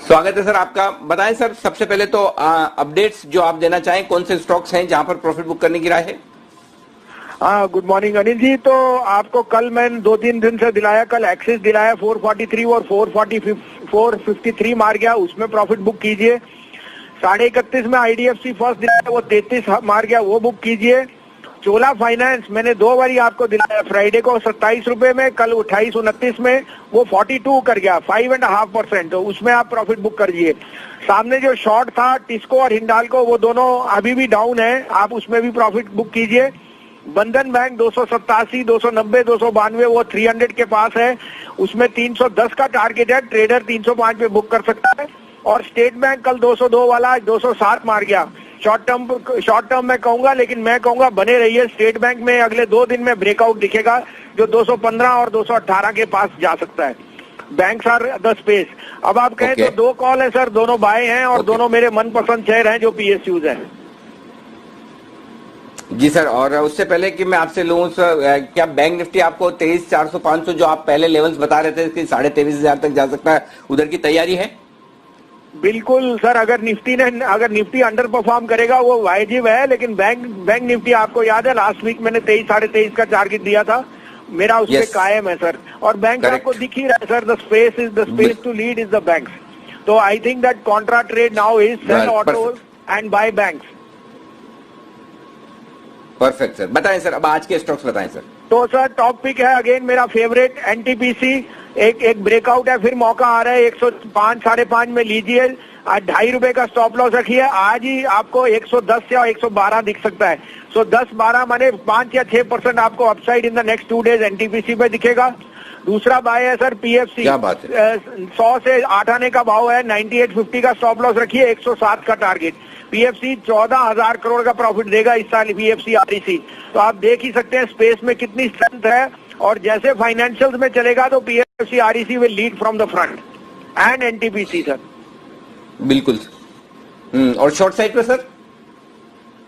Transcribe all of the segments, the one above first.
स्वागत है सर आपका। बताएं सर, सबसे पहले तो अपडेट्स जो आप देना चाहें, कौन से स्टॉक्स हैं जहां पर प्रॉफिट बुक करने की राय है? हाँ, गुड मॉर्निंग अनिल जी। तो आपको कल मैंने 2-3 दिन से दिलाया, कल एक्सिस दिलाया 443 और 453 मार गया, उसमें प्रॉफिट बुक कीजिए। 31.5 में आईडीएफसी फर्स्ट दिलाया, वो 33 मार गया, वो बुक कीजिए। चोला फाइनेंस मैंने 2 बारी आपको दिलाया, फ्राइडे को 27 रुपए में, कल 28-29 में, वो 42 कर गया, 5.5%, तो उसमें आप प्रॉफिट बुक करिए। सामने जो शॉर्ट था टिस्को और हिंडाल्को, वो दोनों अभी भी डाउन है, आप उसमें भी प्रॉफिट बुक कीजिए। बंधन बैंक 287, 290, 292, वो 300 के पास है, उसमें 310 का टारगेट है, ट्रेडर 305 पे बुक कर सकता है। और स्टेट बैंक कल 202 वाला 207 मार गया। शॉर्ट टर्म में कहूंगा, लेकिन मैं कहूंगा बने रहिए स्टेट बैंक में, अगले 2 दिन में ब्रेकआउट दिखेगा जो 215 और 218 के पास जा सकता है। Banks are the space. अब आप कहें तो 2 कॉल है सर, दोनों बाय हैं और दोनों मेरे मनपसंद शेयर हैं जो पीएसयूज हैं। जी सर, और उससे पहले कि मैं आपसे लूं सर, क्या बैंक निफ्टी आपको 23,400-500 जो आप पहले लेवल्स बता रहे थे कि 23,500 तक जा सकता है, उधर की तैयारी है? बिल्कुल सर, अगर निफ्टी अंडर परफॉर्म करेगा वो वाजिब है, लेकिन बैंक निफ्टी आपको याद है लास्ट वीक मैंने 23-23.5 का टारगेट दिया था, मेरा उसपे कायम है सर। और बैंक आपको दिख ही रहा है sir, the space to lead is the banks. तो I think that contra trade now is sell autos and buy banks. Perfect sir, बताएं सर, अब आज के स्टॉक्स बताएं सर। तो सर टॉप पिक है अगेन मेरा फेवरेट एनटीपीसी, एक ब्रेकआउट है, फिर मौका आ रहा है 105 5.5 में लीजिए। आज 2.5 रुपए का स्टॉप लॉस रखिए, आज ही आपको 110 या 112 दिख सकता है। सो 10-12 माने 5 या 6% आपको upside in the next 2 days NTPC पे दिखेगा। दूसरा बाय है सर पीएफसी, क्या बात है? 100 से 8 आने का भाव है, 98.50 का स्टॉप लॉस रखिए, 107 का टारगेट। पीएफसी 14,000 करोड़ का प्रॉफिट देगा इस साल पीएफसी आरईसी। तो आप देख ही सकते हैं स्पेस में कितनी स्ट्रेंथ है, और जैसे फाइनेंशियल्स में चलेगा तो PFC REC will lead from the front end NTPC sir. बिल्कुल। और शॉर्ट साइड पे सर?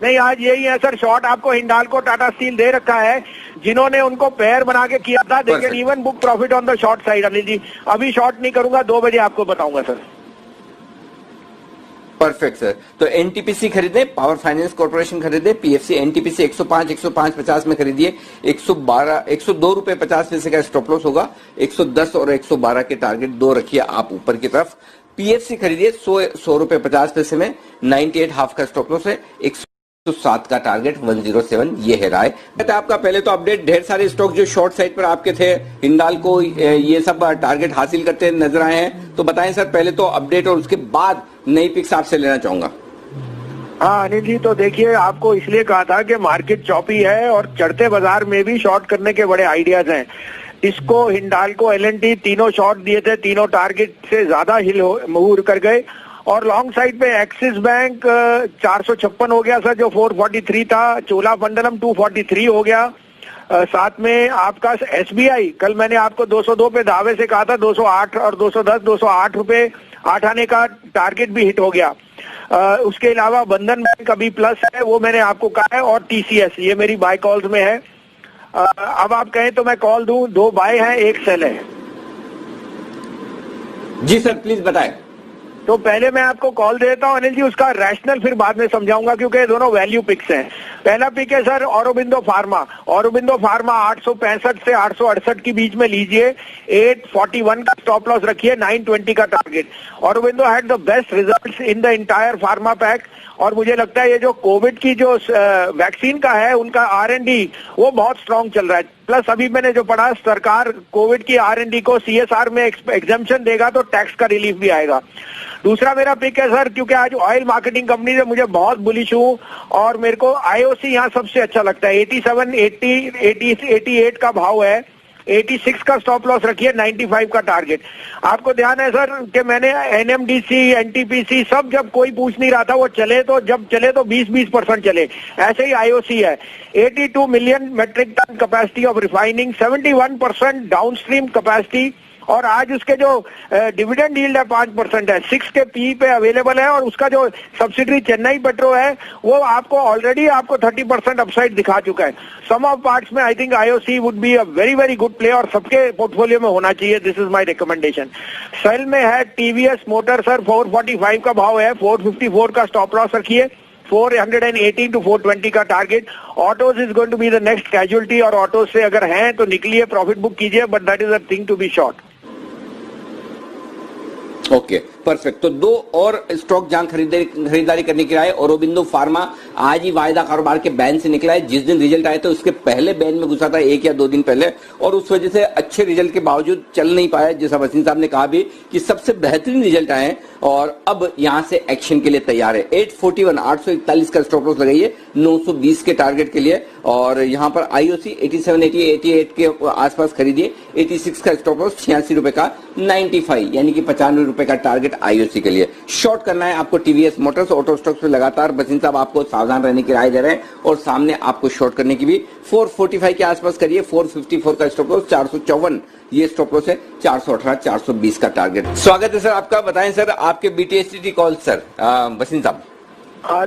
नहीं, आज यही है सर, शॉर्ट आपको हिंडाल्को टाटा स्टील दे रखा है, जिन्होंने उनको पेयर बना के किया था, they can even book profit on the short side. Anil ji अभी शॉर्ट नहीं करूंगा, 2 बजे आपको बताऊंगा सर। परफेक्ट सर, तो एनटीपीसी खरीदे, पावर फाइनेंस कॉर्पोरेशन खरीदे, पीएफसी एनटीपीसी 105-105.50 में खरीदिए, 102 रुपए 50 पैसे का स्टॉप लॉस होगा, 110 और 112 के टारगेट 2 रखिए आप ऊपर की तरफ। पीएफसी खरीदिए 100 रुपए 50 पैसे में, 98 हाफ का स्टॉप लॉस है, 107 का टारगेट 107, ये है राय। आपका पहले तो अपडेट, ढेर सारे स्टॉक जो शॉर्ट साइड पर आपके थे, हिंडाल्को ये सब टारगेट हासिल करते नजर आए हैं, तो बताएं सर पहले तो अपडेट और उसके बाद नई पिक्स आपसे लेना चाहूंगा। हाँ अनिल जी, तो देखिए आपको इसलिए कहा था कि मार्केट चौपी है और चढ़ते बाजार में भी शॉर्ट करने के बड़े आइडियाज हैं। इसको हिंडाल्को एलएनटी तीनों शॉर्ट दिए थे, तीनों टारगेट से ज्यादा मूव कर गए। और लॉन्ग साइड पे एक्सिस बैंक 456 हो गया सर, जो 443 था। चोला मंडलम 243 हो गया। साथ में आपका एसबीआई, कल मैंने आपको 202 पे दावे से कहा था, 208 और 210, 208 रुपए 8 आने का टारगेट भी हिट हो गया। उसके अलावा बंधन बैंक अभी प्लस है, वो मैंने आपको कहा है, और टीसीएस ये मेरी बाय कॉल्स में है। अब आप कहें तो मैं कॉल दूं, 2 बाय है 1 सेल है। जी सर प्लीज बताएं। तो पहले मैं आपको कॉल देता हूं अनिल जी, उसका रैशनल फिर बाद में समझाऊंगा, क्योंकि दोनों वैल्यू पिक्स हैं। पहला पिक है sir Aurobindo pharma. Aurobindo pharma 865 से 868 के बीच में लीजिए, 841 का स्टॉप लॉस रखिए, 920 का target. Aurobindo had the best results in the entire pharma pack, और मुझे लगता है ये जो कोविड की जो वैक्सीन का है उनका R&D वो बहुत स्ट्रांग चल रहा है। प्लस अभी मैंने जो पढ़ा, सरकार कोविड की R&D को CSR में एग्जेम्पशन देगा तो टैक्स का रिलीफ भी आएगा। दूसरा मेरा पिक है सर, क्योंकि आज ऑयल मार्केटिंग कंपनी से मुझे बहुत बुलिश हूं, और मेरे को IOC यहाँ सबसे अच्छा लगता है। 87, 80, 88 का भाव है, 86 का स्टॉप लॉस रखिए, 95 का टारगेट। आपको ध्यान है सर कि मैंने NMDC, NTPC सब जब कोई पूछ नहीं रहा था, वो जब चले तो 20% चले। ऐसे ही IOC है, 82 million metric ton capacity of refining, 71% downstream capacity, और आज उसके जो डिविडेंड यील्ड है 5% है, 6 के पी पे अवेलेबल है, और उसका जो सब्सिडरी चेन्नई पेट्रो है वो आपको ऑलरेडी आपको 30% अपसाइड दिखा चुका है। सम ऑफ पार्ट्स में I think IOC would be a very very good play और सबके पोर्टफोलियो में होना चाहिए। This is my recommendation. Sale में है टीवीएस मोटर सर, 445 का भाव है, 454 का स्टॉप लॉस रखिए, 418 to 420 का target. Autos is going to be the next casualty, और ऑटोज से अगर हैं तो निकलिए, प्रॉफिट बुक कीजिए, but that is a thing to be short. Okay, perfect. तो दो और स्टॉक जहां खरीदारी करने के लिए, औरोबिंदो फार्मा आज ही वायदा कारोबार के बैन से निकला है। जिस दिन रिजल्ट आए थे उसके पहले बैन में घुसा था 1 या 2 दिन पहले, और उस वजह से अच्छे रिजल्ट के बावजूद चल नहीं पाया। जैसा वसीम साहब ने कहा भी कि सबसे बेहतरीन रिजल्ट आए और अब यहां से एक्शन के लिए तैयार है। 841 841 का स्टॉप लॉस लगाइए 920 के टारगेट के लिए, और यहां पर आईओसी 87 88 के आसपास खरीदिए। 86 का स्टॉप लॉस, 86 रुपए का 95 यानी कि 95 रुपए का टारगेट आईओसी के लिए। शॉर्ट करना है आपको टीवीएस मोटर्स, ऑटो स्टॉक्स पे लगातार वसीम साहब आपको सावधान रहने की राय दे रहे हैं, और सामने आपको शॉर्ट करने की भी 445 के आसपास करिए। 454 का स्टॉप लॉस, 454 ये स्टॉप लॉस है, 418 420 का टारगेट। स्वागत है सर आपका, बताएं सर आपके बीटीएसटी कॉल सर वसीम साहब।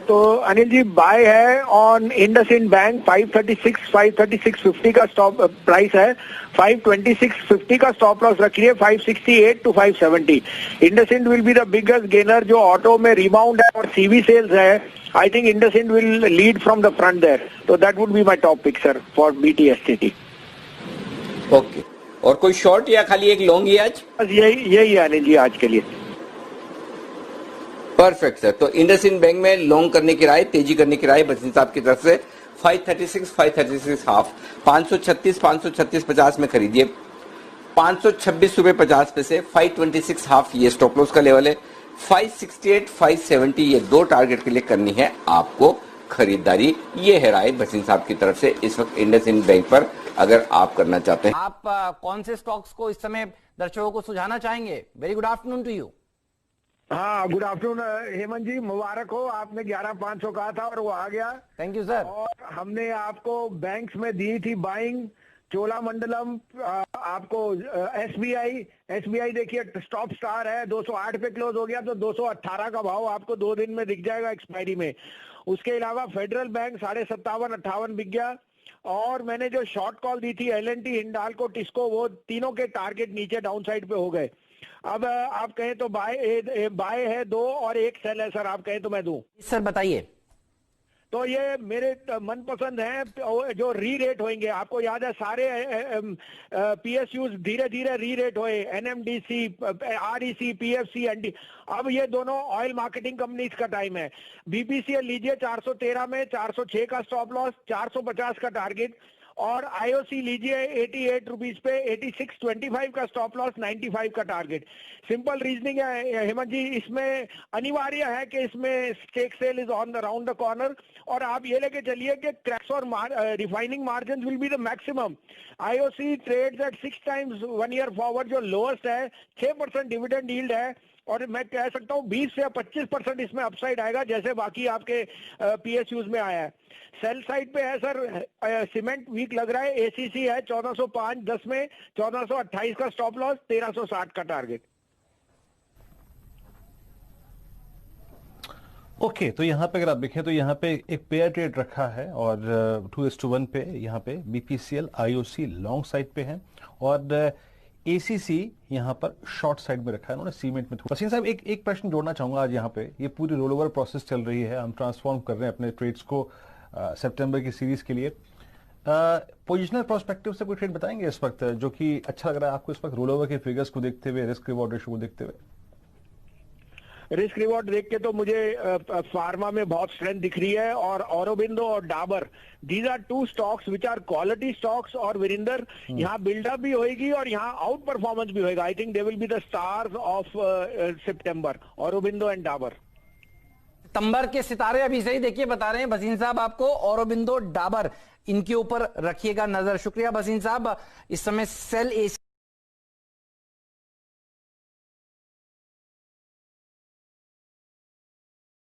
तो अनिल जी बाय है ऑन इंडसइंड बैंक, 536 का स्टॉप प्राइस है, 526.50 का स्टॉप लॉस रखिए, 568 to 570। IndusInd will be the biggest gainer. जो ऑटो में रिबाउंड है और सीवी सेल्स है, I think IndusInd will lead from the front there, तो that would be my top pick sir for BTST. Okay, और कोई शॉर्ट या खाली एक लॉन्ग ही आज? यही है अनिल जी आज के लिए। Perfect sir. तो इंडसइंड बैंक में लॉन्ग करने की राय, तेजी करने की राय वसीम साहब की तरफ से। 536 हाफ, 536 में खरीदिए, 526 रुपए 50 पैसे। 526 हाफ ये स्टॉप लॉस का लेवल है। 568 570 ये दो टारगेट के लिए करनी है आपको खरीदारी। ये है राय वसीम साहब की तरफ से इस वक्त इंडसइंड बैंक पर, अगर आप करना चाहते हैं। आप कौन से स्टॉक्स को इस समय दर्शकों को सुझाना चाहेंगे? Very good afternoon to you. हाँ, गुड आफ्टरनून हेमंत जी, मुबारक हो। आपने 11,500 कहा था और वो आ गया। Thank you sir. और हमने आपको बैंक्स में दी थी बाइंग, चोलामंडलम, आपको एसबीआई देखिए स्टॉप स्टार है, 208 पे क्लोज हो गया, तो 218 का भाव आपको 2 दिन में दिख जाएगा एक्सपायरी में। उसके अलावा फेडरल बैंक 57 58 बिक गया। और मैंने जो शॉर्ट कॉल दी थी एल&टी, हिंडाल्को, टिस्को, वो तीनों के टारगेट नीचे डाउन साइड पे हो गए। अब आप कहें तो बाय है 2 और 1 सेल है सर, आप कहें तो मैं दूं? सर बताइए। तो ये मेरे मनपसंद हैं जो री रेट होंगे। आपको याद है सारे पीएसयूज धीरे धीरे री रेट हुए, एनएमडीसी, आरईसी, पीएफसी, एनडी। अब ये दोनों ऑयल मार्केटिंग कंपनीज का टाइम है। बीपीसीएल लीजिए 413 में, 406 का स्टॉप लॉस, 450 का टारगेट। और आईओसी लीजिए 88 रुपीज पे, 86.25 का स्टॉप लॉस, 95 का टारगेट। सिंपल रीजनिंग है हेमंत जी, इसमें अनिवार्य है कि इसमें stake sale is on the round the corner. और आप ये लेके चलिए कि क्रैक्स और refining margin will be the maximum. IOC trades at 6 times 1 year forward, जो लोएस्ट है, 6% डिविडेंड यील्ड है, और मैं कह सकता हूँ 20 से 25% इसमें अपसाइड आएगा, जैसे बाकी आपके पीएसयूज में आया है। सेल साइड पे है सर, सीमेंट वीक लग रहा है, एसीसी है 1405.10 में, 1428 का स्टॉप लॉस, 1360 का टारगेट। ओके, तो यहाँ पे अगर आप देखें तो यहाँ पे एक पेयर ट्रेड रखा है और 2:1 पे यहाँ पे बीपीसीएल आईओसी लॉन्ग साइड पे है और एसीसी यहाँ पर शॉर्ट साइड में रखा है उन्होंने सीमेंट में। वसीम साहब एक प्रश्न जोड़ना चाहूंगा आज यहाँ पे, ये पूरी रोल ओवर प्रोसेस चल रही है, हम ट्रांसफॉर्म कर रहे हैं अपने ट्रेड्स को सितंबर की सीरीज के लिए। पोजिशनल प्रोस्पेक्टिव से कोई ट्रेड बताएंगे इस वक्त जो कि अच्छा लग रहा है आपको इस वक्त रोल ओवर के फिगर्स को देखते हुए, रिस्क रिवॉर्ड रेशियो को देखते हुए? रिस्क रिवॉर्ड देख के तो मुझे फार्मा में बहुत स्ट्रेंथ दिख रही है, और औरोबिंदो और Dabur, these are 2 stocks which are quality stocks. और वीरेंद्र, यहाँ बिल्डअप भी होगी और यहाँ आउट परफॉर्मेंस भी होगा। I think they will be the stars of September, Aurobindo and Dabur. सितंबर के सितारे अभी से ही देखिए बता रहे हैं वसीम साहब आपको, औरोबिंदो, डाबर, इनके ऊपर रखिएगा नजर। शुक्रिया वसीम साहब। इस समय सेल एसी